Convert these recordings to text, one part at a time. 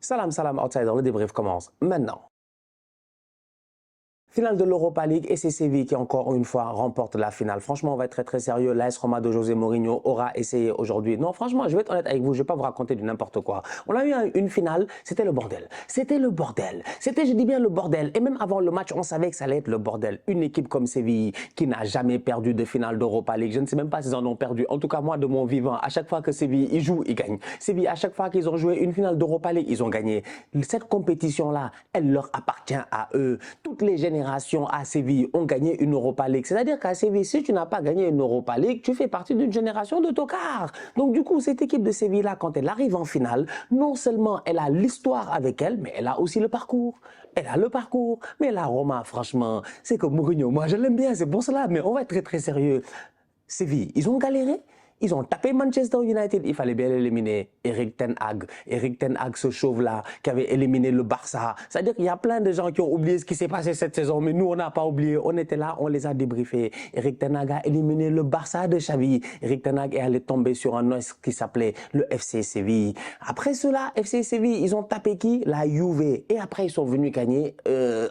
Salam, salam, outsider, le débrief commence maintenant. Finale de l'Europa League et c'est Séville qui encore une fois remporte la finale. Franchement, on va être très sérieux. L'AS Roma de José Mourinho aura essayé aujourd'hui. Non, franchement, je vais être honnête avec vous, je vais pas vous raconter du n'importe quoi. On a eu une finale, c'était le bordel. C'était le bordel. C'était, je dis bien, le bordel. Et même avant le match, on savait que ça allait être le bordel. Une équipe comme Séville qui n'a jamais perdu de finale d'Europa League. Je ne sais même pas s'ils en ont perdu. En tout cas, moi, de mon vivant, à chaque fois que Séville ils jouent, ils gagnent. Séville, à chaque fois qu'ils ont joué une finale d'Europa League, ils ont gagné. Cette compétition-là, elle leur appartient à eux. Toutes les générations à Séville ont gagné une Europa League. C'est-à-dire qu'à Séville, si tu n'as pas gagné une Europa League, tu fais partie d'une génération de tocards. Donc du coup, cette équipe de Séville-là, quand elle arrive en finale, non seulement elle a l'histoire avec elle, mais elle a aussi le parcours. Elle a le parcours. Mais la Roma, franchement, c'est que Mourinho, moi je l'aime bien, c'est pour cela, mais on va être très sérieux. Séville, ils ont galéré. Ils ont tapé Manchester United, il fallait bien l'éliminer. Eric Ten Hag. Eric Ten Hag, ce chauve-là, qui avait éliminé le Barça. C'est-à-dire qu'il y a plein de gens qui ont oublié ce qui s'est passé cette saison, mais nous, on n'a pas oublié. On était là, on les a débriefés. Eric Ten Hag a éliminé le Barça de Xavi. Eric Ten Hag est allé tomber sur un os qui s'appelait le FC Séville. Après cela, FC Séville, ils ont tapé qui? La Juve. Et après, ils sont venus gagner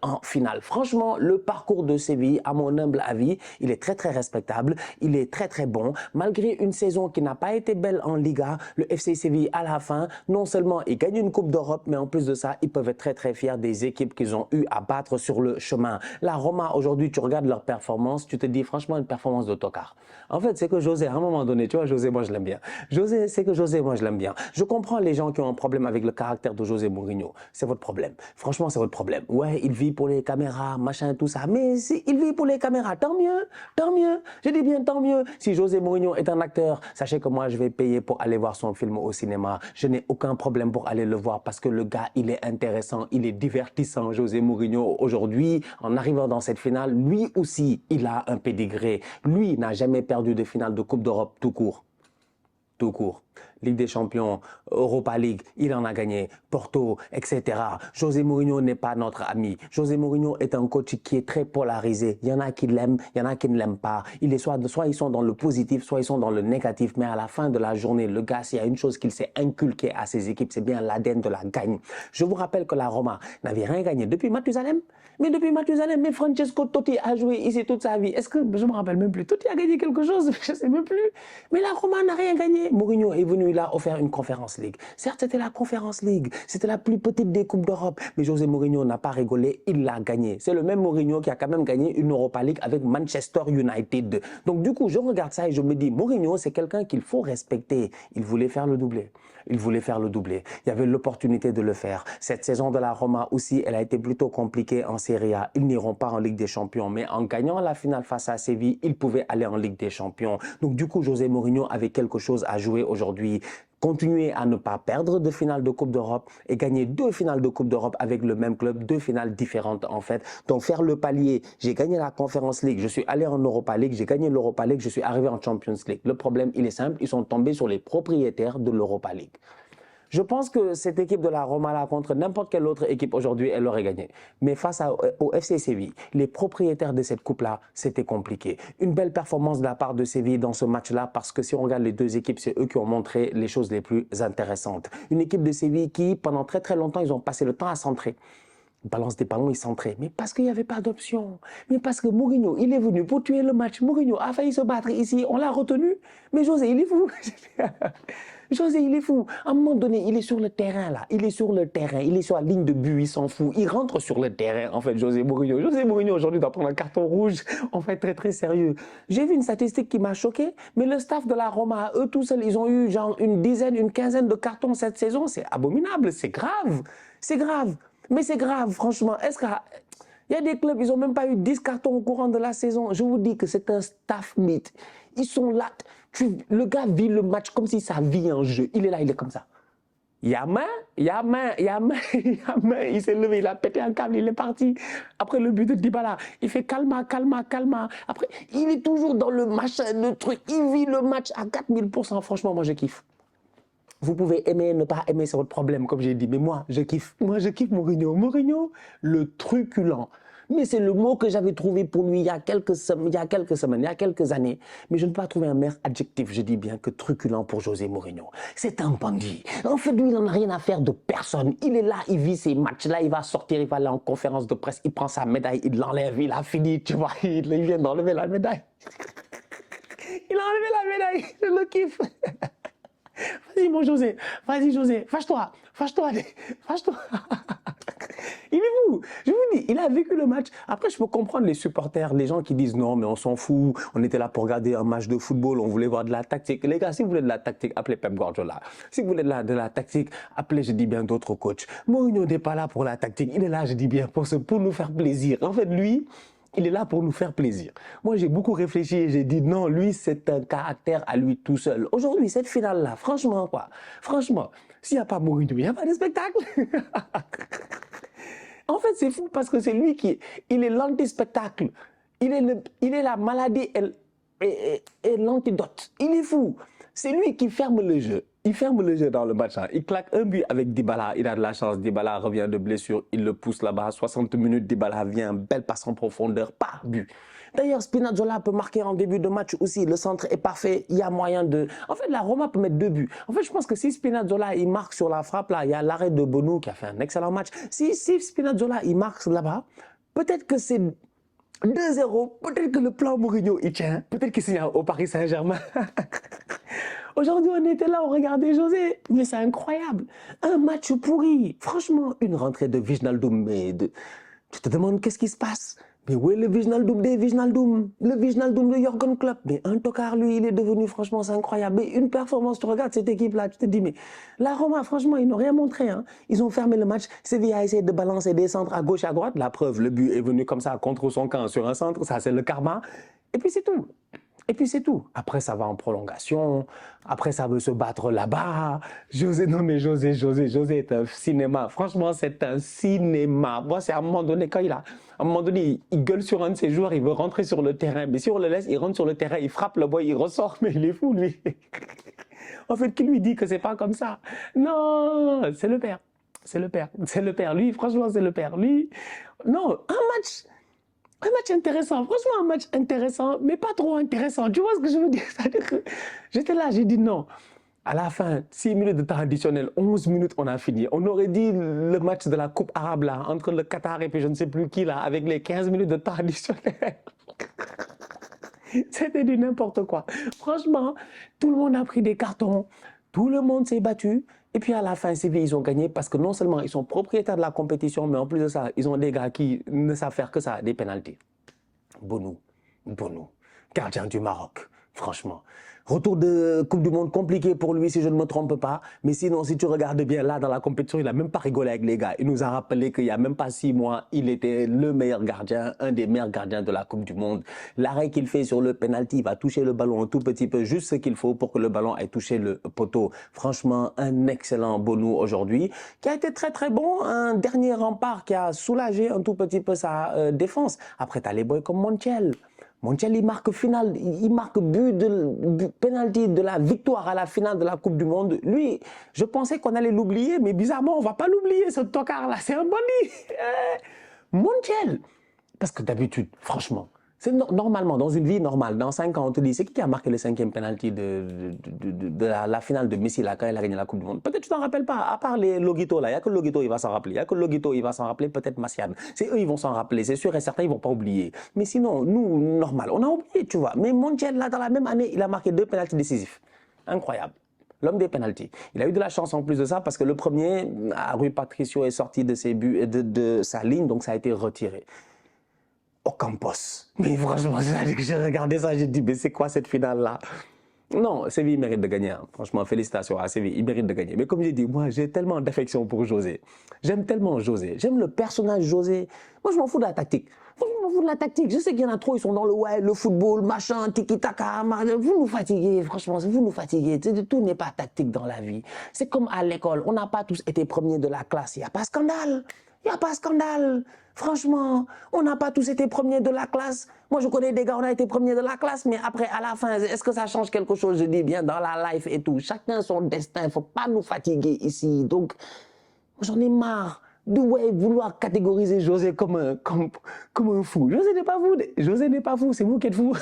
en finale. Franchement, le parcours de Séville, à mon humble avis, il est très respectable. Il est très bon. Malgré une saison qui n'a pas été belle en Liga, le FC Séville à la fin, non seulement ils gagnent une Coupe d'Europe, mais en plus de ça, ils peuvent être très fiers des équipes qu'ils ont eu à battre sur le chemin. La Roma, aujourd'hui, tu regardes leur performance, tu te dis franchement une performance de tocard. En fait, c'est que José, à un moment donné, tu vois, José, moi je l'aime bien. José, c'est que José, moi je l'aime bien. Je comprends les gens qui ont un problème avec le caractère de José Mourinho. C'est votre problème. Franchement, c'est votre problème. Ouais, il vit pour les caméras, machin, tout ça. Mais si il vit pour les caméras, tant mieux, tant mieux. Je dis bien tant mieux. Si José Mourinho est un acteur, sachez que moi, je vais payer pour aller voir son film au cinéma. Je n'ai aucun problème pour aller le voir parce que le gars, il est intéressant, il est divertissant. José Mourinho, aujourd'hui, en arrivant dans cette finale, lui aussi, il a un pédigré. Lui n'a jamais perdu de finale de Coupe d'Europe tout court. Tout court. Ligue des Champions, Europa League, il en a gagné, Porto, etc. José Mourinho n'est pas notre ami. José Mourinho est un coach qui est très polarisé. Il y en a qui l'aiment, il y en a qui ne l'aiment pas. Il est soit ils sont dans le positif, soit ils sont dans le négatif. Mais à la fin de la journée, le gars, s'il y a une chose qu'il s'est inculqué à ses équipes, c'est bien l'ADN de la gagne. Je vous rappelle que la Roma n'avait rien gagné depuis Mathusalem. Mais depuis Mathusalem, mais Francesco Totti a joué ici toute sa vie. Est-ce que, je me rappelle même plus, Totti a gagné quelque chose? Je ne sais même plus. Mais la Roma n'a rien gagné. Mourinho est venu, il a offert une Conférence League. Certes, c'était la Conférence League. C'était la plus petite des Coupes d'Europe. Mais José Mourinho n'a pas rigolé, il l'a gagné. C'est le même Mourinho qui a quand même gagné une Europa League avec Manchester United. Donc du coup, je regarde ça et je me dis, Mourinho, c'est quelqu'un qu'il faut respecter. Il voulait faire le doublé. Il voulait faire le doublé. Il y avait l'opportunité de le faire. Cette saison de la Roma aussi, elle a été plutôt compliquée en Serie A. Ils n'iront pas en Ligue des Champions. Mais en gagnant la finale face à Séville, ils pouvaient aller en Ligue des Champions. Donc du coup, José Mourinho avait quelque chose à jouer aujourd'hui. Continuer à ne pas perdre de finale de Coupe d'Europe et gagner 2 finales de Coupe d'Europe avec le même club, 2 finales différentes en fait. Donc faire le palier, j'ai gagné la Conference League, je suis allé en Europa League, j'ai gagné l'Europa League, je suis arrivé en Champions League. Le problème, il est simple, ils sont tombés sur les propriétaires de l'Europa League. Je pense que cette équipe de la Roma là contre n'importe quelle autre équipe aujourd'hui, elle aurait gagné. Mais face au FC Séville, les propriétaires de cette coupe-là, c'était compliqué. Une belle performance de la part de Séville dans ce match-là parce que si on regarde les deux équipes, c'est eux qui ont montré les choses les plus intéressantes. Une équipe de Séville qui, pendant très longtemps, ils ont passé le temps à centrer. Ils balancent des ballons, ils centraient. Mais parce qu'il n'y avait pas d'option. Mais parce que Mourinho, il est venu pour tuer le match. Mourinho a failli se battre ici, on l'a retenu. Mais José, il est fou. José, il est fou. À un moment donné, il est sur le terrain, là. Il est sur le terrain. Il est sur la ligne de but, il s'en fout. Il rentre sur le terrain, en fait, José Mourinho. José Mourinho, aujourd'hui, doit prendre un carton rouge. On fait très sérieux. J'ai vu une statistique qui m'a choqué, mais le staff de la Roma, eux tout seuls, ils ont eu genre une dizaine, une quinzaine de cartons cette saison. C'est abominable, c'est grave. C'est grave. Mais c'est grave, franchement. Est-ce qu'il y a des clubs, ils n'ont même pas eu 10 cartons au courant de la saison. Je vous dis que c'est un staff mythe. Ils sont là. Le gars vit le match comme si ça vit en jeu. Il est là, il est comme ça. Il y a main. Il s'est levé, il a pété un câble, il est parti. Après le but de Dybala, il fait calma. Après, il est toujours dans le machin, le truc. Il vit le match à 4000%. Franchement, moi, je kiffe. Vous pouvez aimer, ne pas aimer, c'est votre problème, comme j'ai dit. Mais moi, je kiffe. Moi, je kiffe Mourinho. Mourinho, le truculent. Mais c'est le mot que j'avais trouvé pour lui il y a quelques semaines, il y a quelques années. Mais je ne peux pas trouver un meilleur adjectif, je dis bien, que truculent pour José Mourinho. C'est un bandit. En fait, lui, il n'en a rien à faire de personne. Il est là, il vit ses matchs. Là, il va sortir, il va aller en conférence de presse, il prend sa médaille, il l'enlève, il a fini, tu vois. Il vient d'enlever la médaille. Il a enlevé la médaille, je le kiffe. Vas-y, mon José, fâche-toi, fâche-toi. Il est fou, je vous dis, il a vécu le match. Après, je peux comprendre les supporters, les gens qui disent non, mais on s'en fout, on était là pour regarder un match de football, on voulait voir de la tactique. Les gars, si vous voulez de la tactique, appelez Pep Guardiola. Si vous voulez de la tactique, appelez, je dis bien, d'autres coachs. Mourinho n'est pas là pour la tactique, il est là, je dis bien, pour nous faire plaisir. En fait, lui, il est là pour nous faire plaisir. Moi, j'ai beaucoup réfléchi et j'ai dit non, lui, c'est un caractère à lui tout seul. Aujourd'hui, cette finale-là, franchement, s'il n'y a pas Mourinho, il n'y a pas de spectacle. En fait, c'est fou parce que c'est lui il est l'anti-spectacle. Il est la maladie et l'antidote. Il est fou. C'est lui qui ferme le jeu. Il ferme le jeu dans le match. Il claque un but avec Dybala. Il a de la chance. Dybala revient de blessure. Il le pousse là-bas. 60 minutes, Dybala vient. Belle passe en profondeur. Pas but. D'ailleurs, Spinazzola peut marquer en début de match aussi. Le centre est parfait. Il y a moyen de... En fait, la Roma peut mettre 2 buts. En fait, je pense que si Spinazzola, il marque sur la frappe, là, il y a l'arrêt de Bonou qui a fait un excellent match. Si Spinazzola, il marque là-bas, peut-être que c'est 2-0. Peut-être que le plan Mourinho, il tient. Peut-être qu'il signe au Paris Saint-Germain. Aujourd'hui, on était là, on regardait José. Mais c'est incroyable. Un match pourri. Franchement, une rentrée de Wijnaldum. Tu te demandes qu'est-ce qui se passe. Mais où est le Wijnaldum des Wijnaldum? Le Wijnaldum de Jürgen Klopp. Mais un tocard, lui, il est devenu, franchement, c'est incroyable. Mais une performance, tu regardes cette équipe-là, tu te dis, mais la Roma, franchement, ils n'ont rien montré. Hein. Ils ont fermé le match. Sevilla a essayé de balancer des centres à gauche et à droite. La preuve, le but est venu comme ça contre son camp sur un centre. Ça, c'est le karma. Et puis, c'est tout. Et puis c'est tout. Après, ça va en prolongation. Après, ça veut se battre là-bas. José est un cinéma. Franchement, c'est un cinéma. Moi, c'est à un moment donné, à un moment donné, il gueule sur un de ses joueurs, il veut rentrer sur le terrain. Mais si on le laisse, il rentre sur le terrain, il frappe le boy, il ressort. Mais il est fou, lui. En fait, qui lui dit que c'est pas comme ça? Non, c'est le père. C'est le père. C'est le père. Lui, franchement, c'est le père. Lui, non, un match intéressant, franchement un match intéressant, mais pas trop intéressant. Tu vois ce que je veux dire? C'est-à-dire que j'étais là, j'ai dit non. À la fin, 6 minutes de temps additionnel, 11 minutes, on a fini. On aurait dit le match de la Coupe arabe là, entre le Qatar et puis je ne sais plus qui là, avec les 15 minutes de temps additionnel. C'était du n'importe quoi. Franchement, tout le monde a pris des cartons, tout le monde s'est battu. Et puis à la fin, Séville, ils ont gagné parce que non seulement ils sont propriétaires de la compétition, mais en plus de ça, ils ont des gars qui ne savent faire que ça, des pénaltys. Bonou, gardien du Maroc, franchement. Retour de Coupe du Monde compliqué pour lui, si je ne me trompe pas. Mais sinon, si tu regardes bien là dans la compétition, il n'a même pas rigolé avec les gars. Il nous a rappelé qu'il n'y a même pas 6 mois, il était le meilleur gardien, un des meilleurs gardiens de la Coupe du Monde. L'arrêt qu'il fait sur le penalty, il va toucher le ballon un tout petit peu, juste ce qu'il faut pour que le ballon ait touché le poteau. Franchement, un excellent Bonou aujourd'hui, qui a été très très bon. Un dernier rempart qui a soulagé un tout petit peu sa défense. Après, tu as les boys comme Montiel. Montiel, il marque finale, il marque but penalty de la victoire à la finale de la Coupe du Monde. Lui, je pensais qu'on allait l'oublier, mais bizarrement, on va pas l'oublier, ce tocard-là. C'est un bandit. Montiel. Parce que d'habitude, franchement, c'est normalement, dans une vie normale, dans 5 ans, on te dit, c'est qui a marqué le 5e penalty de la finale de Messi là, quand il a gagné la Coupe du Monde? Peut-être tu t'en rappelles pas, à part les Logito là, il n'y a que Logito il va s'en rappeler, il n'y a que Logito il va s'en rappeler, peut-être Massiane. C'est eux, ils vont s'en rappeler, c'est sûr et certain, ils vont pas oublier. Mais sinon, nous, normal, on a oublié, tu vois. Mais Montiel, là, dans la même année, il a marqué 2 penaltys décisifs. Incroyable. L'homme des pénaltys. Il a eu de la chance en plus de ça parce que le premier, Rui Patricio est sorti de ses buts et de sa ligne, donc ça a été retiré. Ocampos. Mais franchement, j'ai regardé ça, j'ai dit, mais c'est quoi cette finale-là? Non, Séville mérite de gagner. Hein. Franchement, félicitations à Séville, il mérite de gagner. Mais comme j'ai dit, moi, j'ai tellement d'affection pour José. J'aime tellement José. J'aime le personnage José. Moi, je m'en fous de la tactique. Je m'en fous de la tactique. Je sais qu'il y en a trop, ils sont dans le football, machin, tiki-taka. Vous nous fatiguez, franchement, vous nous fatiguez. Tout n'est pas tactique dans la vie. C'est comme à l'école. On n'a pas tous été premiers de la classe. Il n'y a pas de scandale. Il n'y a pas de scandale. Franchement, on n'a pas tous été premiers de la classe. Moi, je connais des gars, on a été premiers de la classe, mais après, à la fin, est-ce que ça change quelque chose? Je dis bien, dans la life et tout. Chacun son destin. Il ne faut pas nous fatiguer ici. Donc, j'en ai marre de ouais, vouloir catégoriser José comme un fou. José n'est pas fou. José n'est pas fou, c'est vous qui êtes fou.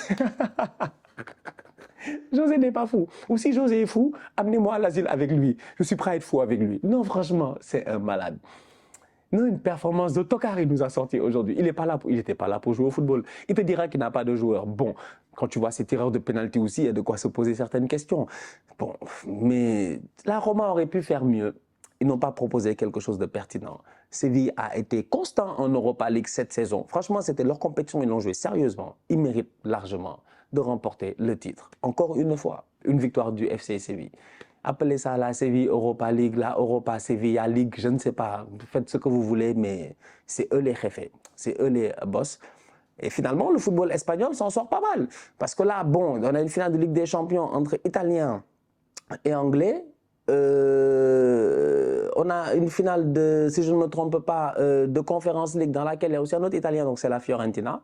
José n'est pas fou. Ou si José est fou, amenez-moi à l'asile avec lui. Je suis prêt à être fou avec lui. Non, franchement, c'est un malade. Non, une performance de tocard, il nous a sorti aujourd'hui. Il n'était pas là pour jouer au football. Il te dira qu'il n'a pas de joueur. Bon, quand tu vois ces tireurs de pénalty aussi, il y a de quoi se poser certaines questions. Bon, mais la Roma aurait pu faire mieux. Ils n'ont pas proposé quelque chose de pertinent. Séville a été constant en Europa League cette saison. Franchement, c'était leur compétition, ils l'ont joué sérieusement. Ils méritent largement de remporter le titre. Encore une fois, une victoire du FC Séville. Appelez ça la Séville Europa League, la Europa Sevilla League, je ne sais pas. Faites ce que vous voulez, mais c'est eux les jefes, c'est eux les boss. Et finalement, le football espagnol s'en sort pas mal. Parce que là, bon, on a une finale de Ligue des Champions entre Italiens et Anglais. On a une finale de, si je ne me trompe pas, de Conference League dans laquelle il y a aussi un autre Italien, donc c'est la Fiorentina.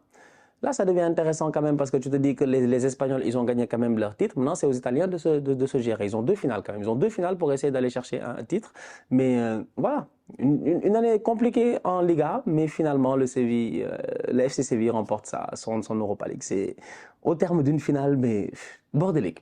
Là, ça devient intéressant quand même parce que tu te dis que les Espagnols, ils ont gagné quand même leur titre. Maintenant, c'est aux Italiens de se gérer. Ils ont 2 finales quand même. Ils ont 2 finales pour essayer d'aller chercher un titre. Mais voilà, une année compliquée en Liga, mais finalement, le FC Séville remporte son Europa League. C'est au terme d'une finale, mais bordélique.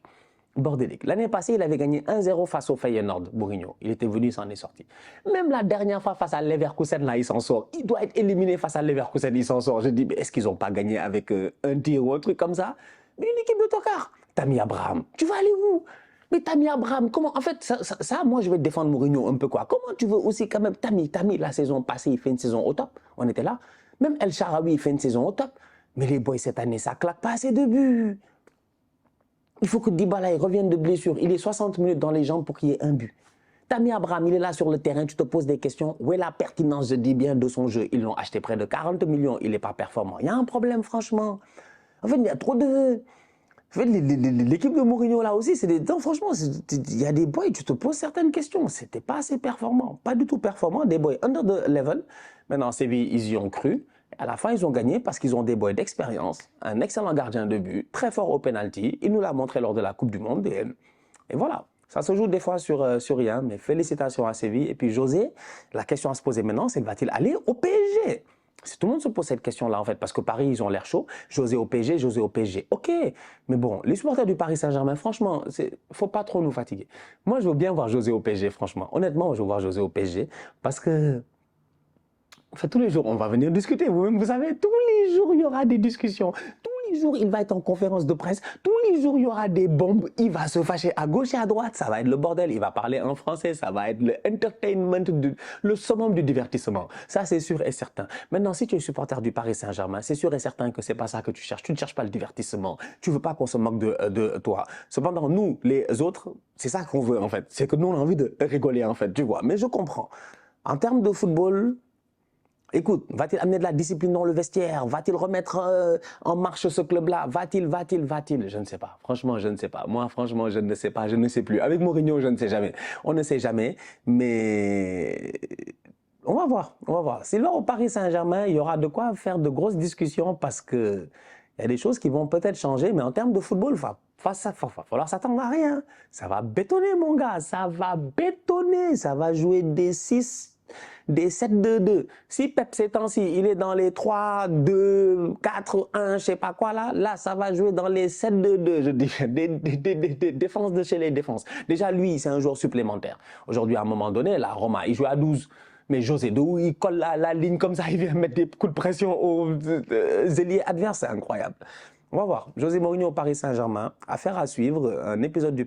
L'année passée, il avait gagné 1-0 face au Feyenoord, Mourinho. Il était venu, il s'en est sorti. Même la dernière fois face à Leverkusen, là, il s'en sort. Il doit être éliminé face à Leverkusen, il s'en sort. Je dis, mais est-ce qu'ils n'ont pas gagné avec un tir ou un truc comme ça? Mais une équipe de tocards. Tammy Abraham, tu vas aller où? Mais Tammy Abraham, comment? En fait, ça, moi, je vais défendre Mourinho un peu quoi. Comment tu veux aussi quand même Tammy, la saison passée, il fait une saison au top. On était là. Même El Shaarawy, il fait une saison au top. Mais les boys, cette année, ça claque pas assez de buts. Il faut que Dybala revienne de blessure. Il est 60 minutes dans les jambes pour qu'il y ait un but. Tammy Abraham, il est là sur le terrain, tu te poses des questions. Où est la pertinence, je dis bien, de son jeu? Ils l'ont acheté près de 40 millions, il n'est pas performant. Il y a un problème, franchement. En fait, il y a trop de... En fait, l'équipe de Mourinho, là aussi, c'est des... Non, franchement, il y a des boys, tu te poses certaines questions. C'était pas assez performant. Pas du tout performant. Des boys under the level. Maintenant, Séville, ils y ont cru. À la fin, ils ont gagné parce qu'ils ont des boys d'expérience, un excellent gardien de but, très fort au penalty. Il nous l'a montré lors de la Coupe du Monde. Et voilà, ça se joue des fois sur rien, mais félicitations à Séville. Et puis José, la question à se poser maintenant, c'est va-t-il aller au PSG? Tout le monde se pose cette question-là, en fait, parce que Paris, ils ont l'air chaud. José au PSG, ok. Mais bon, les supporters du Paris Saint-Germain, franchement, faut pas trop nous fatiguer. Moi, je veux bien voir José au PSG, franchement. Honnêtement, je veux voir José au PSG, parce que enfin, tous les jours, on va venir discuter. Vous-même, vous savez, tous les jours, il y aura des discussions. Tous les jours, il va être en conférence de presse. Tous les jours, il y aura des bombes. Il va se fâcher à gauche et à droite. Ça va être le bordel. Il va parler en français. Ça va être le entertainment, le summum du divertissement. Ça, c'est sûr et certain. Maintenant, si tu es supporter du Paris Saint-Germain, c'est sûr et certain que c'est pas ça que tu cherches. Tu ne cherches pas le divertissement. Tu veux pas qu'on se moque de toi. Cependant, nous, les autres, c'est ça qu'on veut, en fait. C'est que nous, on a envie de rigoler, en fait. Tu vois. Mais je comprends. En termes de football, écoute, va-t-il amener de la discipline dans le vestiaire? Va-t-il remettre en marche ce club-là? Va-t-il? Je ne sais pas. Franchement, je ne sais pas. Moi, franchement, je ne sais pas. Je ne sais plus. Avec Mourinho, je ne sais jamais. On ne sait jamais. Mais on va voir. On va voir. S'il va au Paris Saint-Germain, il y aura de quoi faire de grosses discussions parce que il y a des choses qui vont peut-être changer. Mais en termes de football, il va falloir s'attendre à rien. Ça va bétonner, mon gars. Ça va bétonner. Ça va jouer des 7-2-2. Si Pep ces temps-ci, il est dans les 3-2-4-1, je sais pas quoi là, ça va jouer dans les 7-2-2, je dis, des défenses de chez les défenses. Déjà, lui, c'est un joueur supplémentaire. Aujourd'hui, à un moment donné, la Roma, il joue à 12. Mais José, de où il colle la ligne comme ça, il vient mettre des coups de pression aux ailiers adverses, c'est incroyable. On va voir. José Mourinho au Paris Saint-Germain, affaire à suivre, un épisode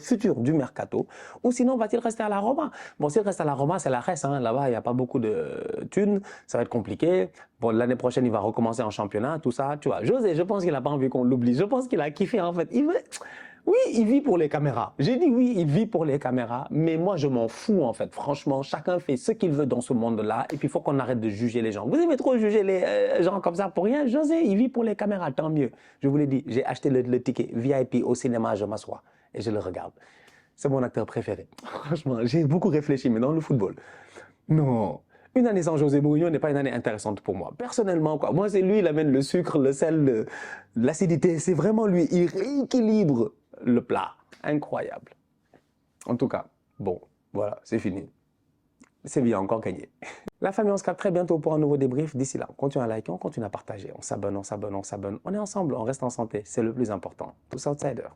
futur du Mercato. Ou sinon, va-t-il rester à la Roma? Bon, s'il reste à la Roma, c'est la reste. Hein. Là-bas, il n'y a pas beaucoup de thunes. Ça va être compliqué. Bon, l'année prochaine, il va recommencer en championnat, tout ça. Tu vois, José, je pense qu'il n'a pas envie qu'on l'oublie. Je pense qu'il a kiffé, en fait. Oui, il vit pour les caméras. J'ai dit oui, il vit pour les caméras, mais moi, je m'en fous, en fait. Franchement, chacun fait ce qu'il veut dans ce monde-là, et puis il faut qu'on arrête de juger les gens. Vous aimez trop juger les gens comme ça pour rien? José, il vit pour les caméras, tant mieux. Je vous l'ai dit, j'ai acheté le ticket VIP au cinéma, je m'assois et je le regarde. C'est mon acteur préféré. Franchement, j'ai beaucoup réfléchi, mais dans le football, non. Une année sans José Mourinho n'est pas une année intéressante pour moi. Personnellement, quoi. Moi, c'est lui, il amène le sucre, le sel, l'acidité. C'est vraiment lui. Il rééquilibre le plat. Incroyable. En tout cas, bon, voilà, c'est fini. Séville a encore gagné. La famille, on se capte très bientôt pour un nouveau débrief. D'ici là, on continue à liker, on continue à partager, on s'abonne, on s'abonne, on s'abonne. On est ensemble, on reste en santé, c'est le plus important. Tous outsiders.